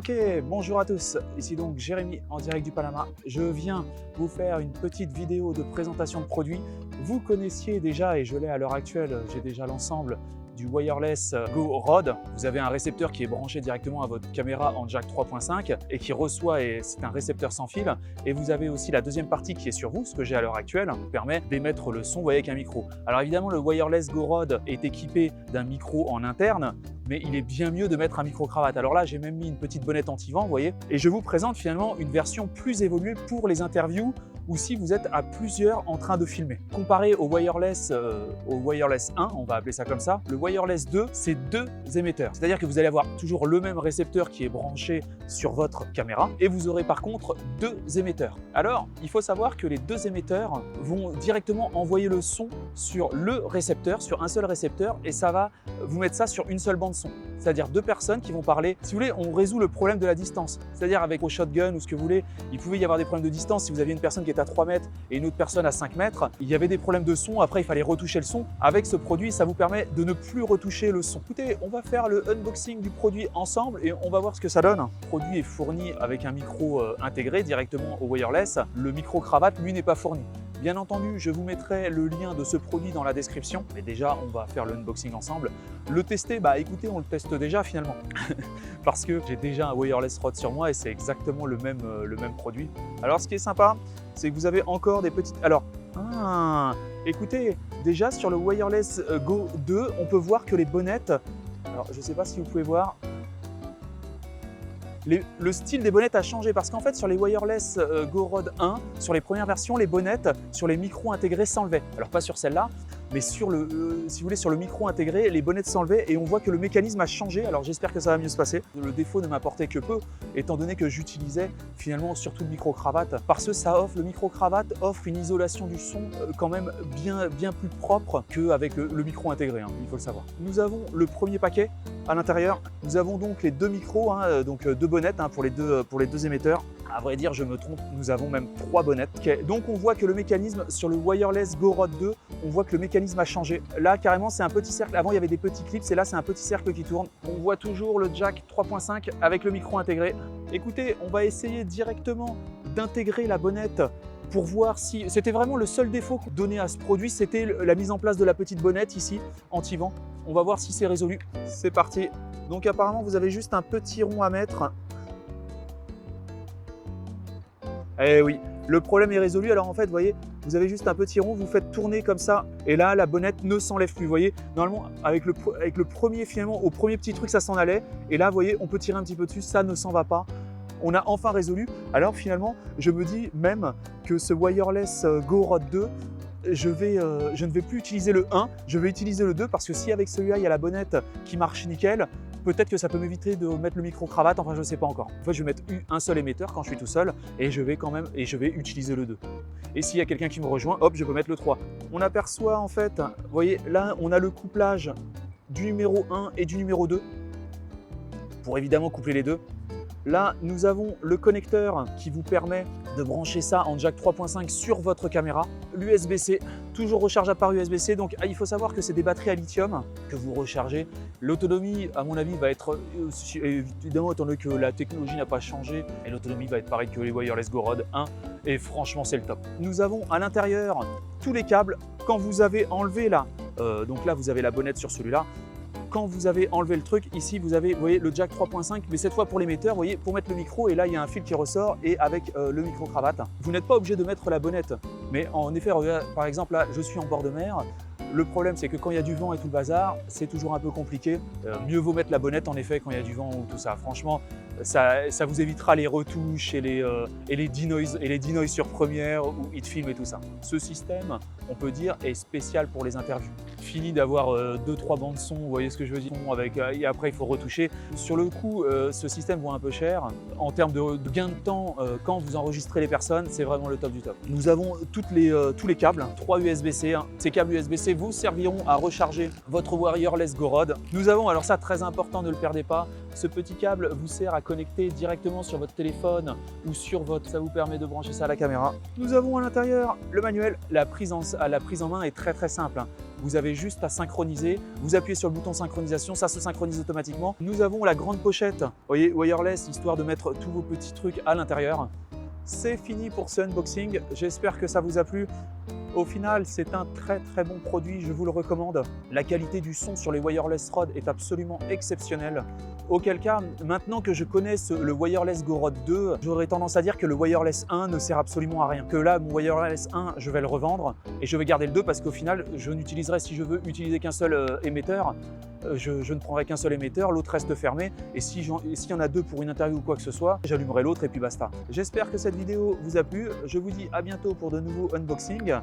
Ok, bonjour à tous, ici donc Jérémy en direct du Panama. Je viens vous faire une petite vidéo de présentation de produits. Vous connaissiez déjà, et je l'ai à l'heure actuelle, j'ai déjà l'ensemble du Wireless Go Rod. Vous avez un récepteur qui est branché directement à votre caméra en jack 3.5 et qui reçoit, et c'est un récepteur sans fil. Et vous avez aussi la deuxième partie qui est sur vous, ce que j'ai à l'heure actuelle, qui permet d'émettre le son, vous voyez, avec un micro. Alors évidemment, le Wireless Go Rod est équipé d'un micro en interne, mais il est bien mieux de mettre un micro-cravate. Alors là, j'ai même mis une petite bonnette anti-vent, vous voyez, et je vous présente finalement une version plus évoluée pour les interviews ou si vous êtes à plusieurs en train de filmer. Comparé au Wireless 1, on va appeler ça comme ça, le Wireless 2, c'est deux émetteurs. C'est-à-dire que vous allez avoir toujours le même récepteur qui est branché sur votre caméra et vous aurez par contre deux émetteurs. Alors, il faut savoir que les deux émetteurs vont directement envoyer le son sur le récepteur, sur un seul récepteur, et ça va vous mettre ça sur une seule bande son. C'est-à-dire deux personnes qui vont parler. Si vous voulez, on résout le problème de la distance. C'est-à-dire avec vos shotguns ou ce que vous voulez, il pouvait y avoir des problèmes de distance. Si vous aviez une personne qui est à 3 mètres et une autre personne à 5 mètres, il y avait des problèmes de son. Après, il fallait retoucher le son. Avec ce produit, ça vous permet de ne plus retoucher le son. Écoutez, on va faire le unboxing du produit ensemble et on va voir ce que ça donne. Le produit est fourni avec un micro intégré directement au wireless. Le micro-cravate, lui, n'est pas fourni. Bien entendu, je vous mettrai le lien de ce produit dans la description. Mais déjà, on va faire le unboxing ensemble. Le tester, bah écoutez, on le teste déjà finalement. Parce que j'ai déjà un wireless rod sur moi et c'est exactement le même produit. Alors, ce qui est sympa, c'est que vous avez encore des petites... Alors, écoutez, déjà sur le Wireless Go 2, on peut voir que les bonnettes... Alors, je ne sais pas si vous pouvez voir... Le style des bonnettes a changé parce qu'en fait sur les Wireless Go Rod 1, sur les premières versions, les bonnettes sur les micros intégrés s'enlevaient. Alors pas sur celle-là, mais sur le, si vous voulez, sur le micro intégré, les bonnettes s'enlevaient et on voit que le mécanisme a changé. Alors j'espère que ça va mieux se passer. Le défaut ne m'apportait que peu, étant donné que j'utilisais finalement surtout le micro-cravate, parce que le micro-cravate offre une isolation du son quand même bien plus propre qu'avec le micro intégré, hein, il faut le savoir. Nous avons le premier paquet à l'intérieur. Nous avons donc les deux micros, donc deux bonnettes pour les deux émetteurs. À vrai dire, je me trompe, nous avons même 3 bonnettes. Okay. Donc on voit que le mécanisme sur le Wireless Go Rod 2, on voit que le mécanisme a changé. Là, carrément, c'est un petit cercle. Avant, il y avait des petits clips et là, c'est un petit cercle qui tourne. On voit toujours le jack 3.5 avec le micro intégré. Écoutez, on va essayer directement d'intégrer la bonnette pour voir si... C'était vraiment le seul défaut donné à ce produit, c'était la mise en place de la petite bonnette ici, anti-vent. On va voir si c'est résolu. C'est parti. Donc apparemment, vous avez juste un petit rond à mettre. Eh oui, le problème est résolu. Alors en fait, vous voyez, vous avez juste un petit rond, vous faites tourner comme ça, et là, la bonnette ne s'enlève plus. Vous voyez, normalement, avec le premier, finalement, au premier petit truc, ça s'en allait. Et là, vous voyez, on peut tirer un petit peu dessus, ça ne s'en va pas. On a enfin résolu. Alors finalement, je me dis même que ce Wireless Go Rod 2, je ne vais plus utiliser le 1, je vais utiliser le 2 parce que si avec celui-là, il y a la bonnette qui marche nickel, peut-être que ça peut m'éviter de mettre le micro-cravate, enfin je ne sais pas encore. En fait, je vais mettre un seul émetteur quand je suis tout seul et je vais utiliser le 2. Et s'il y a quelqu'un qui me rejoint, hop, je peux mettre le 3. On aperçoit en fait, vous voyez, là, on a le couplage du numéro 1 et du numéro 2 pour évidemment coupler les deux. Là, nous avons le connecteur qui vous permet de brancher ça en jack 3.5 sur votre caméra. L'USB-C, toujours rechargeable par USB-C. Donc, il faut savoir que c'est des batteries à lithium que vous rechargez. L'autonomie, à mon avis, va être, évidemment, étant donné que la technologie n'a pas changé, et l'autonomie va être pareille que les Wireless Go Rod 1. Et franchement, c'est le top. Nous avons à l'intérieur tous les câbles. Quand vous avez enlevé là, donc là, vous avez la bonnette sur celui-là. Quand vous avez enlevé le truc, ici vous avez, vous voyez, le jack 3.5, mais cette fois pour l'émetteur, vous voyez, pour mettre le micro, et là il y a un fil qui ressort et avec le micro-cravate. Vous n'êtes pas obligé de mettre la bonnette, mais en effet, par exemple là, je suis en bord de mer. Le problème, c'est que quand il y a du vent et tout le bazar, c'est toujours un peu compliqué. Mieux vaut mettre la bonnette en effet quand il y a du vent ou tout ça. Franchement, ça vous évitera les retouches et les denoise sur Premiere ou HitFilm et tout ça. Ce système, on peut dire, est spécial pour les interviews. Fini d'avoir 2-3 bandes son, vous voyez ce que je veux dire, et après il faut retoucher. Sur le coup, ce système vaut un peu cher. En termes de gain de temps, quand vous enregistrez les personnes, c'est vraiment le top du top. Nous avons tous les câbles, 3 USB-C. Ces câbles USB-C vous serviront à recharger votre Wireless Go Rod. Nous avons, alors ça très important, ne le perdez pas, ce petit câble vous sert à connecter directement sur votre téléphone ou sur ça vous permet de brancher ça à la caméra. Nous avons à l'intérieur le manuel. La prise en main est très simple. Vous avez juste à synchroniser, vous appuyez sur le bouton synchronisation, ça se synchronise automatiquement. Nous avons la grande pochette, vous voyez, wireless, histoire de mettre tous vos petits trucs à l'intérieur. C'est fini pour ce unboxing, j'espère que ça vous a plu. Au final, c'est un très bon produit, je vous le recommande. La qualité du son sur les wireless Rode est absolument exceptionnelle. Auquel cas, maintenant que je connais le Wireless Go Rode 2, j'aurais tendance à dire que le Wireless 1 ne sert absolument à rien. Que là, mon Wireless 1, je vais le revendre et je vais garder le 2 parce qu'au final, je n'utiliserai, si je veux utiliser qu'un seul émetteur, je ne prendrai qu'un seul émetteur, l'autre reste fermé. Et s'il y en a deux pour une interview ou quoi que ce soit, j'allumerai l'autre et puis basta. J'espère que cette vidéo vous a plu. Je vous dis à bientôt pour de nouveaux unboxings.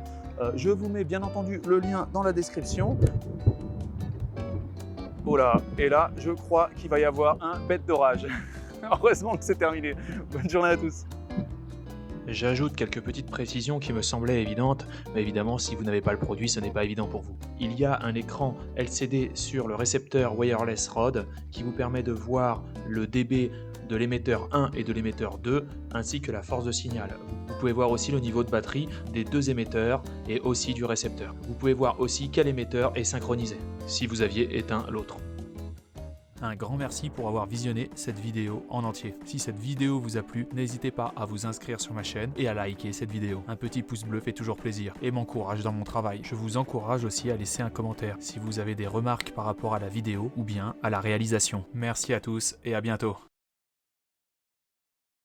Je vous mets bien entendu le lien dans la description. Oh là, et là, je crois qu'il va y avoir un bête d'orage. Heureusement que c'est terminé. Bonne journée à tous. J'ajoute quelques petites précisions qui me semblaient évidentes, mais évidemment si vous n'avez pas le produit, ce n'est pas évident pour vous. Il y a un écran LCD sur le récepteur wireless Rode qui vous permet de voir le dB de l'émetteur 1 et de l'émetteur 2, ainsi que la force de signal. Vous pouvez voir aussi le niveau de batterie des deux émetteurs et aussi du récepteur. Vous pouvez voir aussi quel émetteur est synchronisé, si vous aviez éteint l'autre. Un grand merci pour avoir visionné cette vidéo en entier. Si cette vidéo vous a plu, n'hésitez pas à vous inscrire sur ma chaîne et à liker cette vidéo. Un petit pouce bleu fait toujours plaisir et m'encourage dans mon travail. Je vous encourage aussi à laisser un commentaire si vous avez des remarques par rapport à la vidéo ou bien à la réalisation. Merci à tous et à bientôt.